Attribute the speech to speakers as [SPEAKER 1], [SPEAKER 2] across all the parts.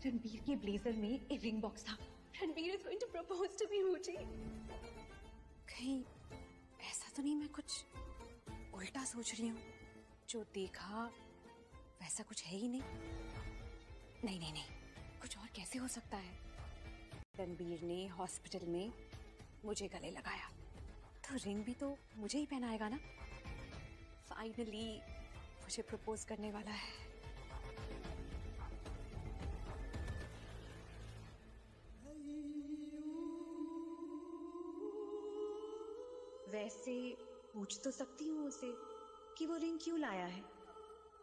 [SPEAKER 1] रणबीर के ब्लेजर में एक रिंग बॉक्स था। Ranbir is going to propose to me मुझे।
[SPEAKER 2] कहीं ऐसा तो नहीं मैं कुछ उल्टा सोच रही हूँ? जो देखा वैसा कुछ है ही नहीं। नहीं नहीं नहीं, कुछ और कैसे हो सकता है? रणबीर ने हॉस्पिटल में मुझे गले लगाया तो रिंग भी तो मुझे ही पहनाएगा ना। फाइनली मुझे प्रपोज करने वाला है।
[SPEAKER 1] वैसे पूछ तो सकती हूँ उसे कि वो रिंग क्यों लाया है।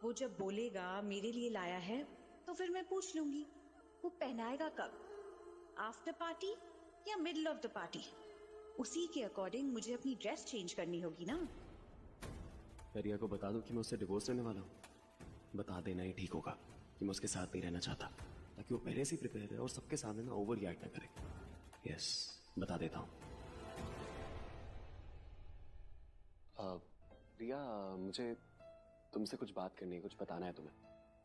[SPEAKER 1] वो जब बोलेगा मेरे लिए लाया है तो फिर मैं पूछ लूंगी वो पहनाएगा कब, आफ्टर पार्टी या मिडिल ऑफ द पार्टी। उसी के अकॉर्डिंग मुझे अपनी ड्रेस चेंज करनी होगी ना।
[SPEAKER 3] रिया को बता दो कि मैं उससे डिवोर्स लेने वाला हूँ। बता देना ही ठीक होगा कि मैं उसके साथ नहीं रहना चाहता, ताकि वो पहले से ही प्रिपेयर है और सबके सामने ना ओवर रिएक्ट ना करे। यस, बता देता हूँ। रिया, मुझे तुमसे कुछ बात करनी है, कुछ बताना है तुम्हें।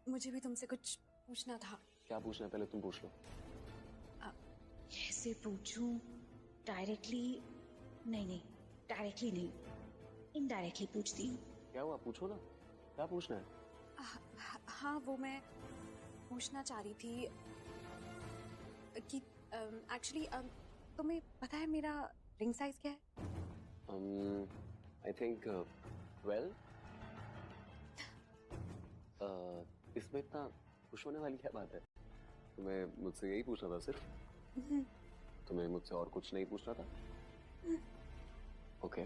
[SPEAKER 2] मुझे भी तुमसे कुछ पूछना था।
[SPEAKER 3] क्या पूछना है पहले तुम पूछ लो।
[SPEAKER 1] कैसे पूछूं? डायरेक्टली नहीं, डायरेक्टली नहीं, इनडायरेक्टली पूछती हूँ।
[SPEAKER 3] क्या हुआ, पूछो ना, क्या पूछना है?
[SPEAKER 2] हाँ, वो मैं पूछना चाह रही थी कि एक्चुअली तुम्हें पता है मेरा रिंग साइज क्या है?
[SPEAKER 3] I think 12। इसमें इतना खुश होने वाली क्या बात है? तुम्हें मुझसे यही पूछना था सिर्फ? तुम्हें मुझसे और कुछ नहीं पूछना था? ओके।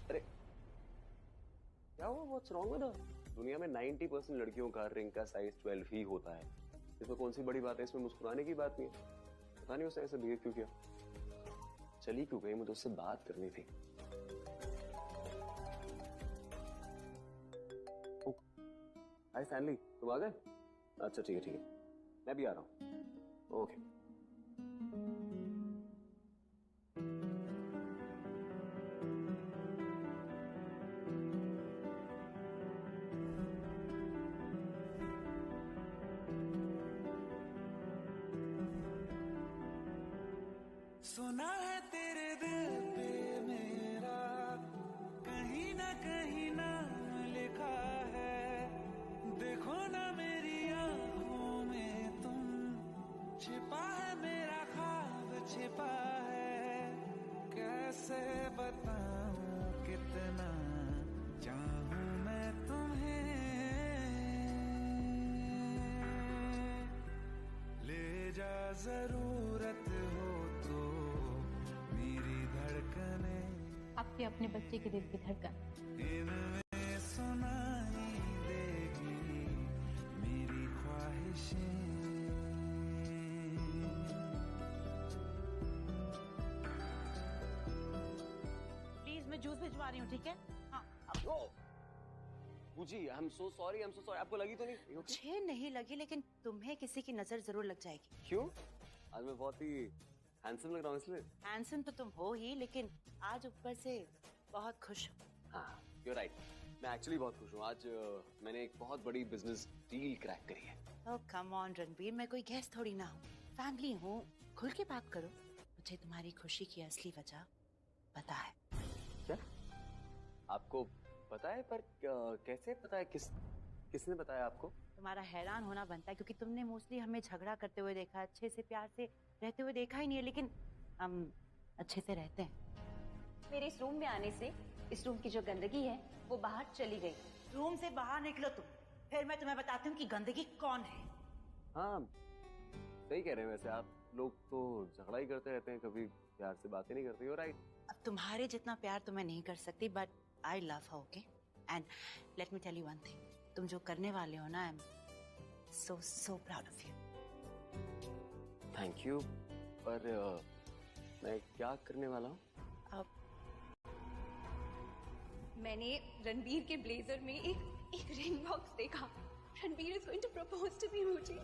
[SPEAKER 3] अरे क्या हुआ, व्हाट्स रॉन्ग विद हर? दुनिया में 90% लड़कियों का रिंग का साइज 12 ही होता है। इसमें कौन सी बड़ी बात है? इसमें मुस्कुराने की बात नहीं है। पता नहीं उसने ऐसे बिहेव क्यों किया, चली क्यों गई? मुझे उससे बात करनी थी। हाय स्टैनली, तुम आ गए? अच्छा ठीक है, मैं भी आ रहा हूँ। ओके।
[SPEAKER 4] सुना है तेरे दिल पे मेरा कहीं ना कहीं नाम लिखा है। देखो ना मेरी आंखों में तुम, छिपा है मेरा ख्वाब छिपा है। कैसे बताऊं कितना चाहूं मैं तुम्हें। ले जा जरूरत हो तो मेरी धड़कने,
[SPEAKER 5] आपके अपने बच्चे के दिल की धड़कन।
[SPEAKER 4] इनमें सुनाई देगी मेरी ख्वाहिशें।
[SPEAKER 6] प्लीज मैं जूस भिजवा रही हूँ, ठीक है? हाँ।
[SPEAKER 3] जी, आई एम सो सॉरी, आपको लगी तो नहीं?
[SPEAKER 6] मुझे नहीं लगी, लेकिन तुम्हें किसी की नजर जरूर लग जाएगी।
[SPEAKER 3] क्यों? आज मैं बहुत ही हैंडसम लग रहा हूँ इसलिए।
[SPEAKER 6] हैंडसम तो तुम हो ही, लेकिन आज ऊपर से बहुत खुश हो।
[SPEAKER 3] हाँ, you're right. मैं एक्चुअली बहुत खुश हूँ। आज मैंने एक बहुत बड़ी बिजनेस डील क्रैक करी है।
[SPEAKER 6] ओह कम ऑन रणबीर, मैं कोई गेस्ट थोड़ी ना हूँ, फैमिली हूँ। खुल के बात करो। मुझे तुम्हारी खुशी की असली वजह पता है।
[SPEAKER 3] क्या? आपको पता है? पर कैसे पता है? किसने बताया आपको?
[SPEAKER 6] तुम्हारा हैरान होना बनता है, क्योंकि तुमने मोस्टली हमें झगड़ा करते हुए देखा, अच्छे से प्यार से रहते हुए देखा ही नहीं है, लेकिन हम अच्छे से रहते हैं।
[SPEAKER 1] मेरे इस रूम में आने से इस रूम की जो गंदगी है वो बाहर चली गई।
[SPEAKER 6] रूम से बाहर निकलो तुम, फिर मैं तुम्हें बताती हूँ कि गंदगी कौन है।
[SPEAKER 3] हाँ, सही कह रहे हैं। वैसे आप लोग तो झगड़ा ही करते रहते हैं, कभी प्यार से बातें नहीं करते हो। राइट।
[SPEAKER 6] अब तुम्हारे जितना प्यार तो मैं नहीं कर सकती, but I love her, okay? And let me tell you one thing, तुम जो करने वाले हो ना, I am so proud of you.
[SPEAKER 3] Thank you. पर मैं क्या करने वाला हूँ?
[SPEAKER 6] अब
[SPEAKER 1] मैंने रणबीर के ब्लेजर में एक रिंग बॉक्स देखा। Ranbir is going to propose to me मुझे।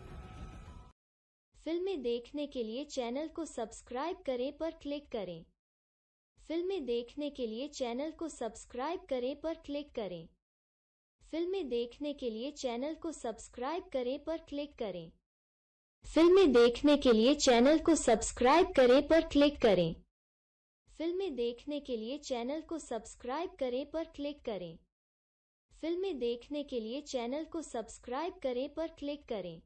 [SPEAKER 7] फिल्में देखने के लिए चैनल को सब्सक्राइब करें पर क्लिक करें। फिल्में देखने के लिए चैनल को सब्सक्राइब करें पर क्लिक करें। फिल्में देखने के लिए चैनल को सब्सक्राइब करें पर क्लिक करें। फिल्में देखने के लिए चैनल को सब्सक्राइब करें पर क्लिक करें। फिल्में देखने के लिए चैनल को सब्सक्राइब करें पर क्लिक करें। फिल्में देखने के लिए चैनल को सब्सक्राइब करें पर क्लिक करें।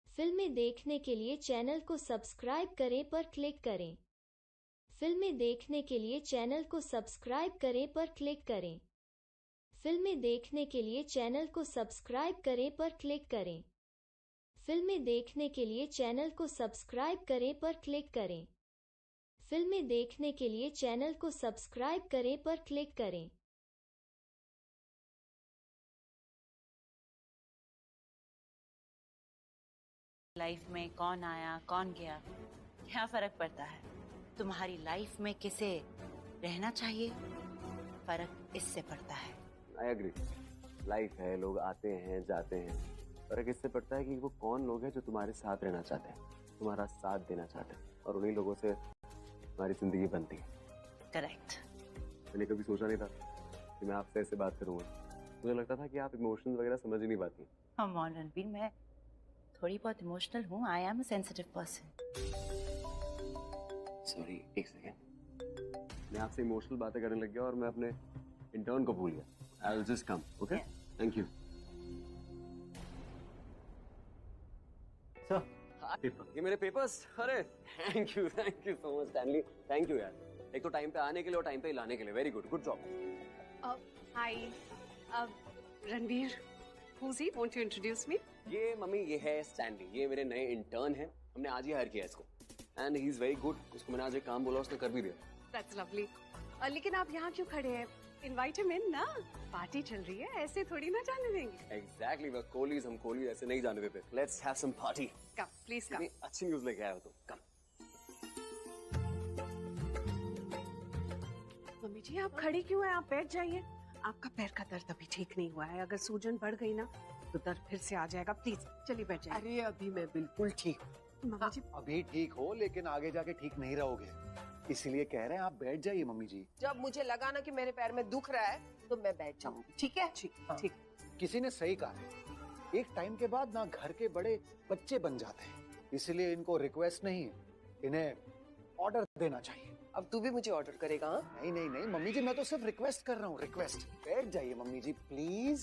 [SPEAKER 7] फिल्में देखने के लिए चैनल को सब्सक्राइब करें पर क्लिक करें। फिल्में देखने के लिए चैनल को सब्सक्राइब करें पर क्लिक करें। फिल्में देखने के लिए चैनल को सब्सक्राइब करें पर क्लिक करें। फिल्में देखने के लिए चैनल को सब्सक्राइब करें पर क्लिक करें। फिल्में देखने के लिए चैनल को सब्सक्राइब करें पर क्लिक करें।
[SPEAKER 6] लाइफ में कौन आया कौन गया क्या फर्क पड़ता है? तुम्हारी लाइफ में किसे रहना चाहिए, फर्क इससे पड़ता है।
[SPEAKER 3] आई एग्री, लाइफ है, लोग आते हैं जाते हैं, फर्क इससे पड़ता है कि वो कौन लोग हैं जो तुम्हारे साथ रहना चाहते हैं, तुम्हारा साथ देना चाहते हैं, और उन्हीं लोगों से हमारी जिंदगी बनती है।
[SPEAKER 6] करेक्ट।
[SPEAKER 3] मैंने कभी सोचा नहीं था कि मैं आपसे ऐसे बात करूंगा। मुझे लगता था कि आप इमोशंस वगैरह समझ ही नहीं पाती।
[SPEAKER 6] हम ऑन रणबीर, मैं थोड़ी बहुत इमोशनल हूँ। I am a sensitive person.
[SPEAKER 3] Sorry, एक सेकेंड। मैं आपसे इमोशनल बातें करने लग गया और मैं अपने इंटर्न को भूल गया। I will just come, okay? Thank you.
[SPEAKER 8] Sir,
[SPEAKER 3] ये मेरे पेपर्स। अरे thank you so much Stanley, thank you यार। एक तो टाइम पे आने के लिए और टाइम पे लाने के लिए। Very good, good job.
[SPEAKER 9] Hi Ranbir, who's he? Won't you introduce me?
[SPEAKER 3] ये मम्मी, ये है स्टैनली, ये मेरे नए इंटर्न हैं। हमने आज ही हायर किया इसको and he is very good. उसको मैंने आज एक काम बोला, उसने कर भी दिया।
[SPEAKER 9] That's lovely. लेकिन आप यहाँ क्यों खड़े हैं? Invite him in ना, पार्टी चल रही है, ऐसे थोड़ी ना जाने देंगे।
[SPEAKER 3] एग्जैक्टली, we're colleagues, हम कोहली ऐसे नहीं जाने देते। Let's have some party.
[SPEAKER 9] Come, please come.
[SPEAKER 3] अच्छी न्यूज़ लेके आया हो तुम। कम।
[SPEAKER 9] मम्मी जी आप खड़ी क्यों हैं? आप बैठ जाइए। आपका पैर का दर्द अभी ठीक नहीं हुआ है, अगर सूजन बढ़ गई ना तो दर्द फिर से आ जाएगा। प्लीज चलिए बैठ जाइए।
[SPEAKER 8] अरे अभी मैं बिल्कुल ठीक हूँ।
[SPEAKER 9] मम्मी जी
[SPEAKER 8] अभी ठीक हो, लेकिन आगे जाके ठीक नहीं रहोगे, इसीलिए कह रहे हैं आप बैठ जाइए मम्मी जी।
[SPEAKER 10] जब मुझे लगा ना कि मेरे पैर में दुख रहा है तो मैं बैठ जाऊंगी, ठीक है?
[SPEAKER 9] ठीक।
[SPEAKER 8] किसी ने सही कहा है, एक टाइम के बाद ना घर के बड़े बच्चे बन जाते हैं, इसलिए इनको रिक्वेस्ट नहीं, इन्हें ऑर्डर देना चाहिए।
[SPEAKER 10] अब तू भी मुझे ऑर्डर करेगा? हाँ?
[SPEAKER 8] नहीं नहीं नहीं मम्मी जी, मैं तो सिर्फ रिक्वेस्ट कर रहा हूँ, रिक्वेस्ट। बैठ जाइए मम्मी जी प्लीज।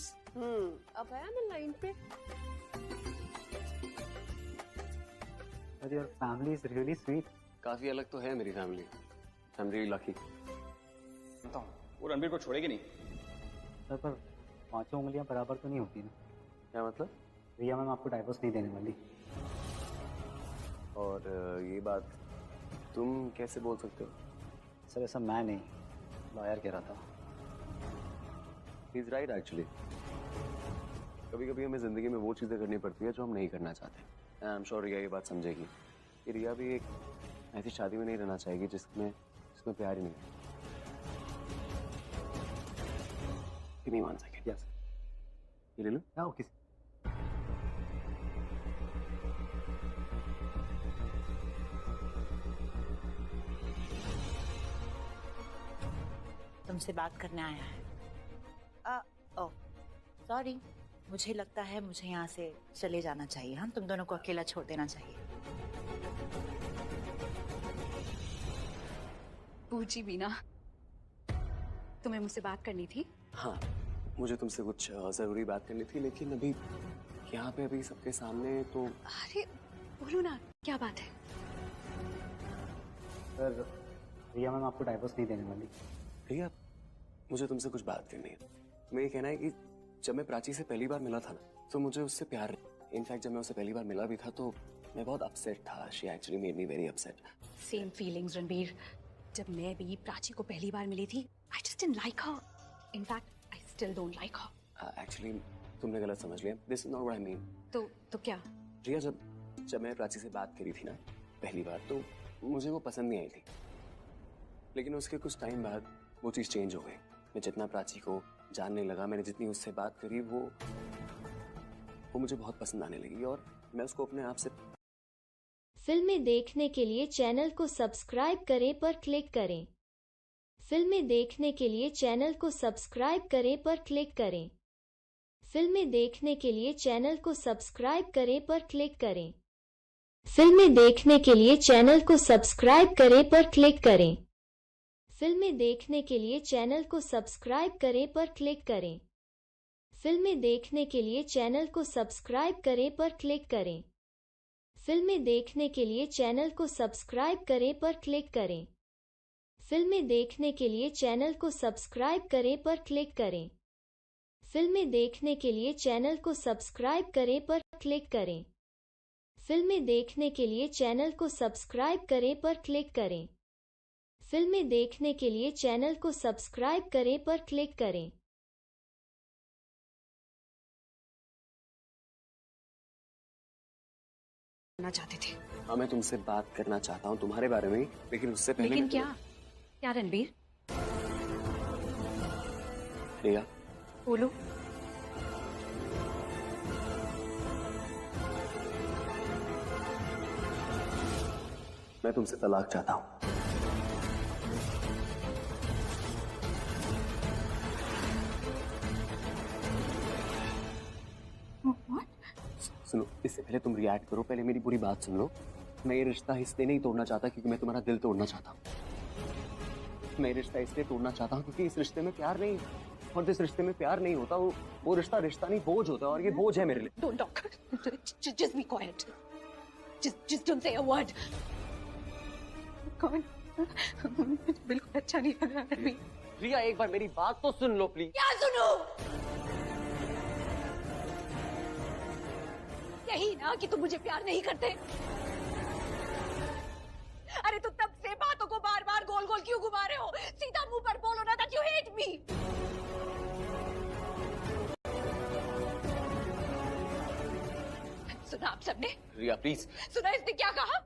[SPEAKER 10] अब आया ना लाइन पे।
[SPEAKER 11] Your family is really sweet.
[SPEAKER 3] काफी अलग तो है मेरी फैमिली। I'm really lucky।
[SPEAKER 12] वो रणबीर को छोड़ेगी नहीं।
[SPEAKER 11] सर पर पांचों उंगलियां बराबर तो नहीं होती ना।
[SPEAKER 3] क्या मतलब?
[SPEAKER 11] रिया मैम आपको डाइवोर्स नहीं देने वाली।
[SPEAKER 3] और ये बात तुम कैसे बोल सकते हो?
[SPEAKER 11] सर ऐसा मैं नहीं, लॉयर कह रहा था।
[SPEAKER 3] He's right actually। कभी कभी हमें जिंदगी में वो चीजें करनी पड़ती है जो हम नहीं करना चाहते। आई एम श्योर रिया ये बात समझेगी कि रिया भी एक ऐसी शादी में नहीं रहना चाहेगी जिसमें प्यार ही नहीं है। Give me 1 second।
[SPEAKER 11] यस
[SPEAKER 3] ये ले लो।
[SPEAKER 11] हाँ ओके।
[SPEAKER 6] तुमसे बात करने आया है। ओह सॉरी, मुझे लगता है मुझे यहाँ से चले जाना चाहिए। हम तुम दोनों को अकेला छोड़ देना चाहिए।
[SPEAKER 9] पूजी बीना, तुम्हें मुझसे बात करनी थी?
[SPEAKER 3] हाँ, मुझे तुमसे कुछ जरूरी बात करनी थी, लेकिन अभी यहाँ पे अभी सबके सामने तो।
[SPEAKER 9] अरे बोलो ना, क्या बात है?
[SPEAKER 11] सर रिया मैम आपको डाइवोर्स नहीं देने वाली।
[SPEAKER 3] रिया, मुझे तुमसे कुछ बात करनी है। मैं ये कहना है कि जब मैं प्राची से पहली बार मिला था ना, तो मुझे उससे प्यार, इनफैक्ट जब मैं उससे पहली बार मिला भी था तो मैं बहुत अपसेट था। She actually made me very upset.
[SPEAKER 9] Same feelings Ranbir. जब मैं भी प्राची को पहली बार मिली थी, I just didn't like her. In fact I still don't like her.
[SPEAKER 3] Actually तुमने गलत समझ लिया। This is not what I mean.
[SPEAKER 9] तो क्या?
[SPEAKER 3] रिया, जब मैं प्राची से बात करी थी ना पहली बार, तो मुझे वो पसंद नहीं आई थी, लेकिन उसके कुछ टाइम बाद वो चीज़ चेंज हो गई। मैं जितना प्राची को जानने लगा, मैंने जितनी उससे बात करी, वो मुझे बहुत पसंद आने लगी और मैं उसको अपने आप से।
[SPEAKER 7] फिल्में देखने के लिए चैनल को सब्सक्राइब करें पर क्लिक करें। फिल्में देखने के लिए चैनल को सब्सक्राइब करें पर क्लिक करें। फिल्में देखने के लिए चैनल को सब्सक्राइब करें पर क्लिक करें। फिल्में देखने के लिए चैनल को सब्सक्राइब करें पर क्लिक करें। फिल्में देखने के लिए चैनल को सब्सक्राइब करें पर क्लिक करें। फिल्में देखने के लिए चैनल को सब्सक्राइब करें पर क्लिक करें। फिल्में देखने के लिए चैनल को सब्सक्राइब करें पर क्लिक करें। फिल्में देखने के लिए चैनल को सब्सक्राइब करें पर क्लिक करें। फिल्में देखने के लिए चैनल को सब्सक्राइब करें पर क्लिक करें। फिल्में देखने के लिए चैनल को सब्सक्राइब करें पर क्लिक करें। फिल्में देखने के लिए चैनल को सब्सक्राइब करें पर क्लिक करें।
[SPEAKER 9] चाहते थे।
[SPEAKER 3] हाँ, मैं तुमसे बात करना चाहता हूँ तुम्हारे बारे में, लेकिन उससे पहले
[SPEAKER 2] लेकिन क्या रणबीर?
[SPEAKER 3] रिया,
[SPEAKER 2] बोलो।
[SPEAKER 3] मैं तुमसे तलाक चाहता हूँ। सुनो, इससे पहले तुम रिएक्ट करो, पहले मेरी पूरी बात सुन लो। मैं ये रिश्ता इसलिए नहीं तोड़ना चाहता क्योंकि मैं तुम्हारा दिल तोड़ना चाहता हूँ। मैं रिश्ता इसलिए तोड़ना चाहता हूँ क्योंकि इस रिश्ते में प्यार नहीं है, और जिस रिश्ते में प्यार नहीं होता वो रिश्ता नहीं बोझ होता है, और ये बोझ है मेरे लिए।
[SPEAKER 2] Don't talk. Just be quiet. Just don't say a word. कौन? बिल्कुल अच्छा नहीं लग रहा है।
[SPEAKER 3] रिया, एक बार मेरी बात तो सुन लो प्लीज।
[SPEAKER 2] क्या सुनो? यही ना कि तुम मुझे प्यार नहीं करते। अरे तो तब से बातों को बार बार गोल गोल क्यों घुमा रहे हो? सीधा मुंह पर बोलो ना that you hate me. सुना आप सबने?
[SPEAKER 3] रिया प्लीज।
[SPEAKER 2] सुना इसने क्या कहा?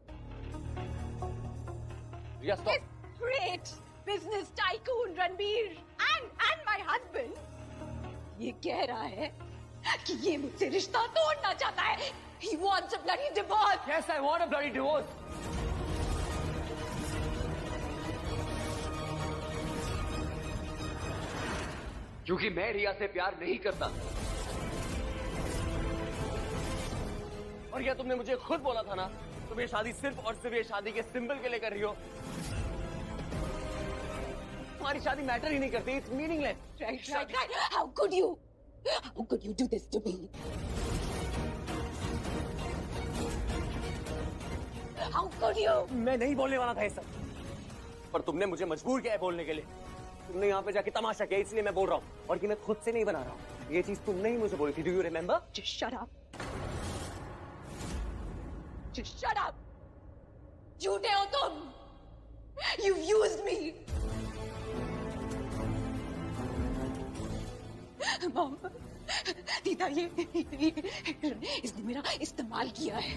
[SPEAKER 3] रिया stop.
[SPEAKER 2] Great business tycoon Ranbir and my husband ये कह रहा है कि ये मुझसे रिश्ता तोड़ना चाहता है। He wants a bloody divorce.
[SPEAKER 3] Yes, I want a bloody divorce. क्योंकि मैं रिया से प्यार नहीं करता। और क्या तुमने मुझे खुद बोला था ना, तुम ये शादी सिर्फ और सिर्फ ये शादी के सिंबल के लिए कर रही हो। तुम्हारी शादी मैटर ही नहीं करती, it's meaningless.
[SPEAKER 2] Right. How could you do this to me? How could you?
[SPEAKER 3] मैं नहीं बोलने वाला था ये सब, पर तुमने मुझे मजबूर किया है बोलने के लिए। तुमने यहाँ पे जाके तमाशा किया, इसलिए मैं बोल रहा हूँ, और कि मैं खुद से नहीं बना रहा हूँ। ये चीज तुमने ही मुझे बोली थी। Do you remember?
[SPEAKER 2] Just shut up. Just shut up. झूठे हो तुम। You've used me. मॉम, दीदा, इसने मेरा इस्तेमाल किया है।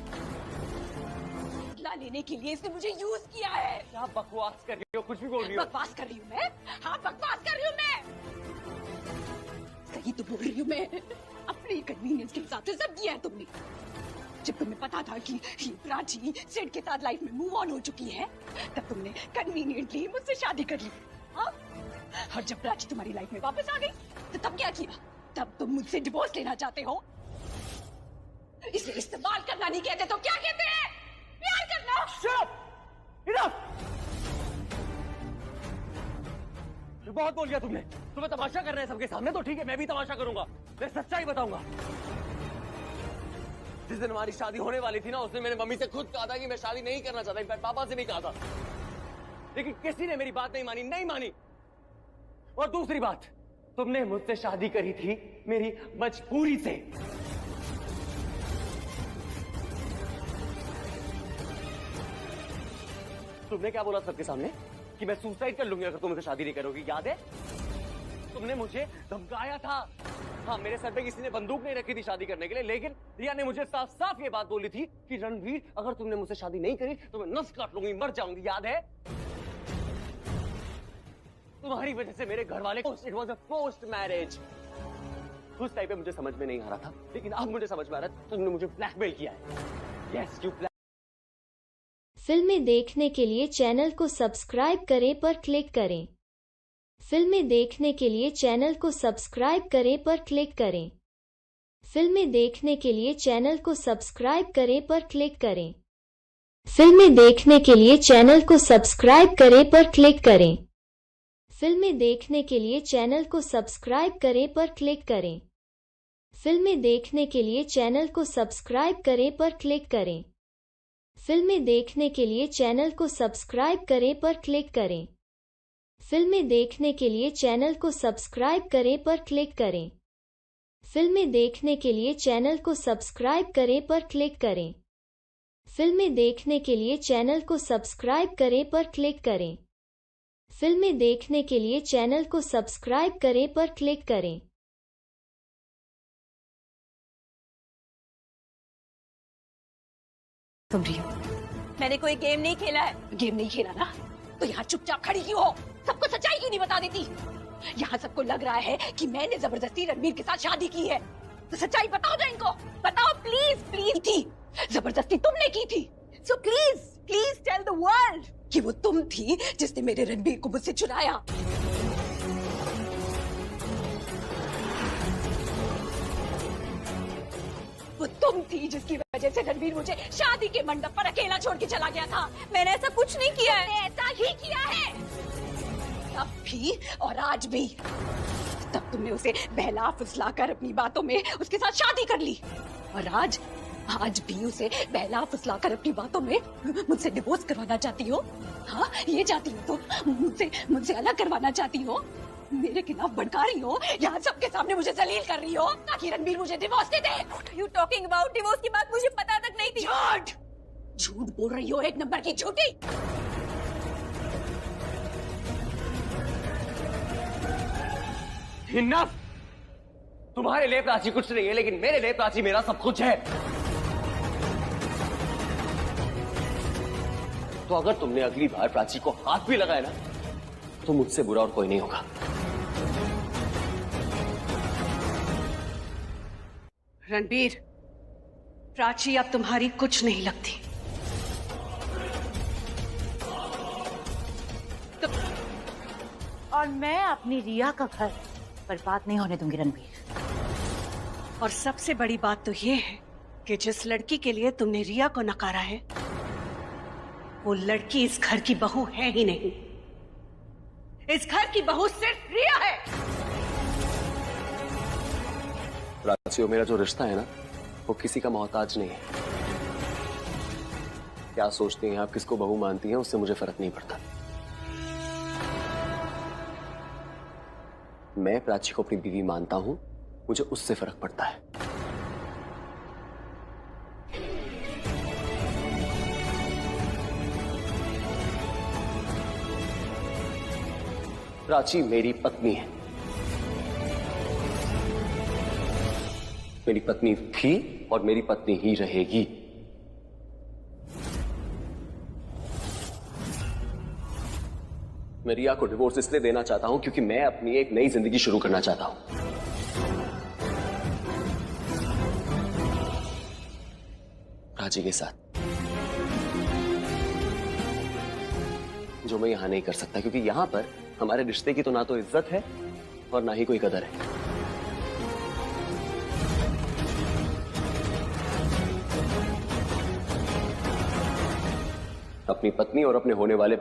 [SPEAKER 2] बदला लेने के लिए इसने मुझे यूज किया है।
[SPEAKER 3] क्या बकवास कर रही हो? कुछ भी बोल रही हो?
[SPEAKER 2] बकवास कर रही हूँ मैं? हाँ, बकवास कर रही हूँ मैं। सही तो बोल रही हूँ मैं। अपने कन्वीनियंस के हिसाब से सब किया है तुमने। जब तुम्हें पता था कि ये प्राची सिड के साथ लाइफ में मूव ऑन हो चुकी है, तब तुमने कन्वीनियंटली मुझसे शादी कर ली। हाँ? और जब प्राची तुम्हारी लाइफ में वापस आ गई, तो तब क्या किया? तब तुम मुझसे डिवोर्स लेना चाहते हो। इसे इस्तेमाल करना नहीं कहते तो क्या कहते हैं? प्यार करना।
[SPEAKER 3] Shut up! Enough! बहुत बोल दिया तुमने। तुम्हें तमाशा कर रहे हैं सबके सामने, तो ठीक है, मैं भी तमाशा करूंगा। मैं सच्चाई बताऊंगा। जिस दिन हमारी शादी होने वाली थी ना, उस दिन मैंने मम्मी से खुद कहा था कि मैं शादी नहीं करना चाहता। इनफैक्ट पापा से भी कहा था, लेकिन किसी ने मेरी बात नहीं मानी। और दूसरी बात, तुमने मुझसे शादी करी थी मेरी मजबूरी से। तुमने क्या बोला सबके सामने? कि मैं सुसाइड कर लूंगी अगर तुम मुझसे शादी नहीं करोगी, याद है? तुमने मुझे धमकाया था। हाँ, मेरे सर पे किसी ने बंदूक नहीं रखी थी शादी करने के लिए, लेकिन रिया ने मुझे साफ साफ ये बात बोली थी कि रणवीर, अगर तुमने मुझसे शादी नहीं करी तो मैं नस काट लूंगी, मर जाऊंगी, याद है? तुम्हारी वजह से मेरे घर वाले, it was a forced marriage. उस टाइम पे मुझे समझ में नहीं आ रहा था, लेकिन अब मुझे समझ में आ रहा है। तुमने मुझे ब्लैकमेल किया है। Yes, you.
[SPEAKER 7] फिल्में देखने के लिए चैनल को सब्सक्राइब करें पर क्लिक करें। फिल्में देखने के लिए चैनल को सब्सक्राइब करें पर क्लिक करें। फिल्में देखने के लिए चैनल को सब्सक्राइब करें पर क्लिक करें। फिल्में देखने के लिए चैनल को सब्सक्राइब करें पर क्लिक करें। फिल्में देखने के लिए चैनल को सब्सक्राइब करें पर क्लिक करें। फिल्में देखने के लिए चैनल को सब्सक्राइब करें पर क्लिक करें। फिल्में देखने के लिए चैनल को सब्सक्राइब करें पर क्लिक करें। फिल्में देखने के लिए चैनल को सब्सक्राइब करें पर क्लिक करें। फिल्में देखने के लिए चैनल को सब्सक्राइब करें पर क्लिक करें। फिल्में देखने के लिए चैनल को सब्सक्राइब करें पर क्लिक करें। फिल्में देखने के लिए चैनल को सब्सक्राइब करें पर क्लिक करें।
[SPEAKER 2] तुम रियो, मैंने कोई गेम नहीं खेला है।
[SPEAKER 9] गेम नहीं खेला ना, तो यहाँ चुपचाप खड़ी क्यों हो? सबको सच्चाई क्यों नहीं बता देती? यहाँ सबको लग रहा है कि मैंने जबरदस्ती रणबीर के साथ शादी की है, तो सच्चाई बताओ ना इनको, बताओ प्लीज प्लीज। थी जबरदस्ती तुमने की थी, so please please tell the world कि वो तुम थी जिसने मेरे रणबीर को मुझसे चुराया। वो तुम थी जिसकी वजह से रणबीर मुझे शादी के मंडप पर अकेला छोड़ के चला गया था।
[SPEAKER 2] मैंने ऐसा कुछ नहीं किया है।
[SPEAKER 9] मैंने ऐसा ही किया है, तब भी और आज भी। तब तुमने उसे बहला फुसलाकर अपनी बातों में उसके साथ शादी कर ली, और आज भी उसे बहला फुसलाकर अपनी बातों में मुझसे डिवोर्स करवाना चाहती हो। हाँ, ये चाहती हो तो मुझसे अलग करवाना चाहती हो, मेरे खिलाफ भड़का रही हो, यहाँ सबके सामने मुझे जलील कर रही हो ताकि रणबीर मुझे divorce they they.
[SPEAKER 2] What are you talking about? Divorce की बात मुझे पता तक नहीं थी।
[SPEAKER 9] झूठ बोल रही हो, एक नंबर की झूठी।
[SPEAKER 3] इनफ! तुम्हारे लिए प्राची कुछ नहीं है, लेकिन मेरे लिए प्राची मेरा सब कुछ है। तो अगर तुमने अगली बार प्राची को हाथ भी लगाया ना, तो मुझसे बुरा और कोई नहीं होगा।
[SPEAKER 9] रणबीर, प्राची अब तुम्हारी कुछ नहीं लगती।
[SPEAKER 6] और मैं अपनी रिया का घर बर्बाद नहीं होने दूंगी रणबीर।
[SPEAKER 9] और सबसे बड़ी बात तो ये है कि जिस लड़की के लिए तुमने रिया को नकारा है, वो लड़की इस घर की बहू है ही नहीं। इस घर की बहू सिर्फ रिया है।
[SPEAKER 3] प्राची, मेरा जो रिश्ता है ना, वो किसी का मोहताज नहीं है। क्या सोचती हैं आप, किसको बहू मानती हैं, उससे मुझे फर्क नहीं पड़ता। मैं प्राची को अपनी बीवी मानता हूं, मुझे उससे फर्क पड़ता है। प्राची मेरी पत्नी है, मेरी पत्नी थी और मेरी पत्नी ही रहेगी। मैं रिया को डिवोर्स इसलिए देना चाहता हूं क्योंकि मैं अपनी एक नई जिंदगी शुरू करना चाहता हूं, प्राची के साथ, जो मैं यहां नहीं कर सकता, क्योंकि यहां पर हमारे रिश्ते की तो ना तो इज्जत है और ना ही कोई कदर है। अपनी पत्नी और अपने होने वाले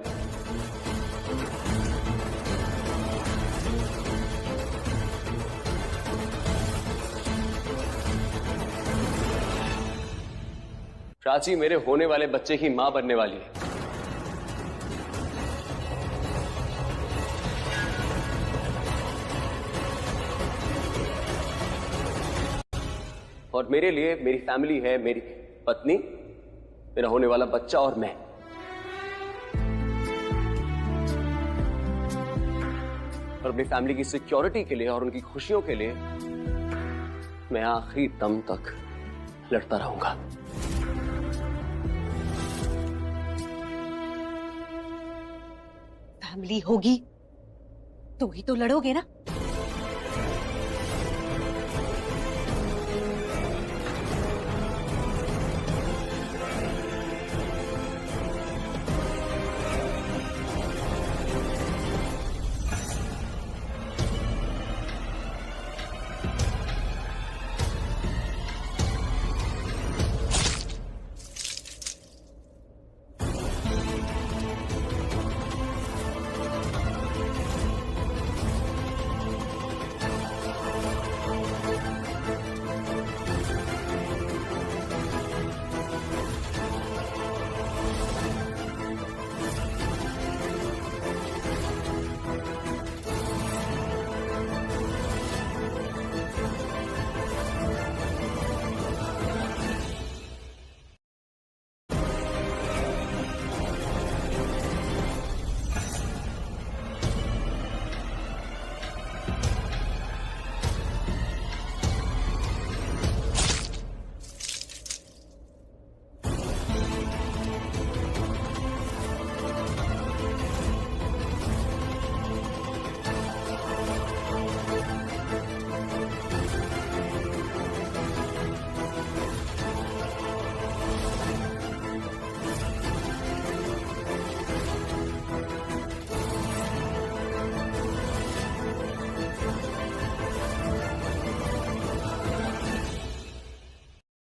[SPEAKER 3] प्राची मेरे होने वाले बच्चे की मां बनने वाली है। और मेरे लिए मेरी फैमिली है, मेरी पत्नी, मेरा होने वाला बच्चा और मैं। और अपनी फैमिली की सिक्योरिटी के लिए और उनकी खुशियों के लिए मैं आखिरी दम तक लड़ता रहूंगा।
[SPEAKER 9] फैमिली होगी तो ही तो लड़ोगे ना।